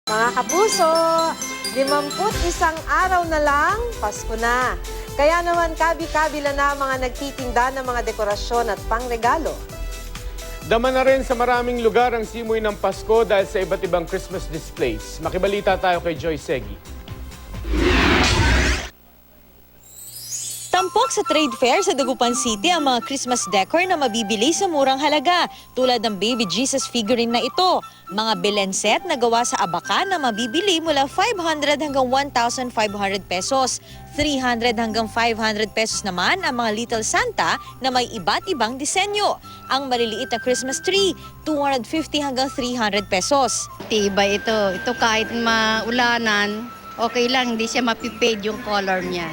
Mga kapuso, 51 araw na lang, Pasko na. Kaya naman kabi-kabila na mga nagtitinda ng mga dekorasyon at pangregalo. Dama na rin sa maraming lugar ang simoy ng Pasko dahil sa iba't ibang Christmas displays. Makibalita tayo kay Joy Segui. Tampok sa trade fair sa Dagupan City ang mga Christmas decor na mabibili sa murang halaga tulad ng Baby Jesus figurine na ito. Mga Belen set na gawa sa abaka na mabibili mula 500 hanggang 1,500 pesos. 300 hanggang 500 pesos naman ang mga Little Santa na may iba't ibang disenyo. Ang maliliit na Christmas tree, 250 hanggang 300 pesos. Tibay ito. Ito kahit maulanan, okay lang, hindi siya mapipade yung color niya.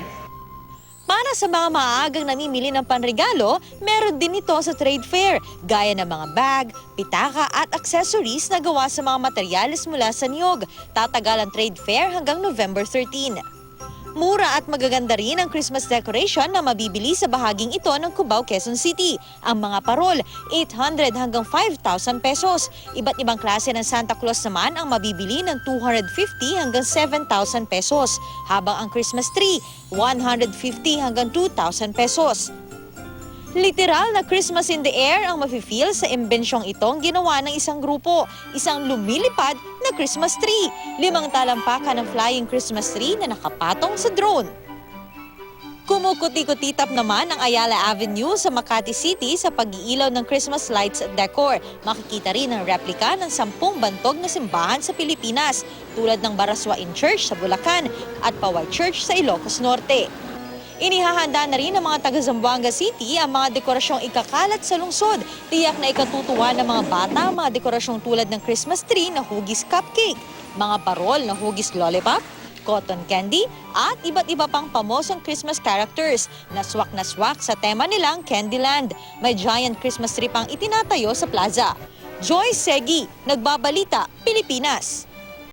Para sa mga maagang namimili ng panregalo, meron din ito sa trade fair, gaya ng mga bag, pitaka at accessories na gawa sa mga materyales mula sa niyog. Tatagal ang trade fair hanggang November 13. Mura at magaganda rin ang Christmas decoration na mabibili sa bahaging ito ng Cubao, Quezon City. Ang mga parol, 800 hanggang 5,000 pesos. Iba't ibang klase ng Santa Claus naman ang mabibili ng 250 hanggang 7,000 pesos. Habang ang Christmas tree, 150 hanggang 2,000 pesos. Literal na Christmas in the air ang mafe-feel sa imbensyong itong ginawa ng isang grupo. Isang lumilipad na Christmas tree. 5 talampakan ng flying Christmas tree na nakapatong sa drone. Kumukuti-kutitap naman ang Ayala Avenue sa Makati City sa pag-iilaw ng Christmas lights at decor. Makikita rin ang replika ng 10 bantog na simbahan sa Pilipinas, tulad ng Baraswain Church sa Bulacan at Paway Church sa Ilocos Norte. Inihahanda na rin ng mga taga Zamboanga City ang mga dekorasyong ikakalat sa lungsod. Tiyak na ikatutuwa ng mga bata ang mga dekorasyong tulad ng Christmas tree na hugis cupcake, mga parol na hugis lollipop, cotton candy, at iba't iba pang pamosong Christmas characters na swak sa tema nilang Candyland. May giant Christmas tree pang itinatayo sa plaza. Joy Segui, Nagbabalita, Pilipinas.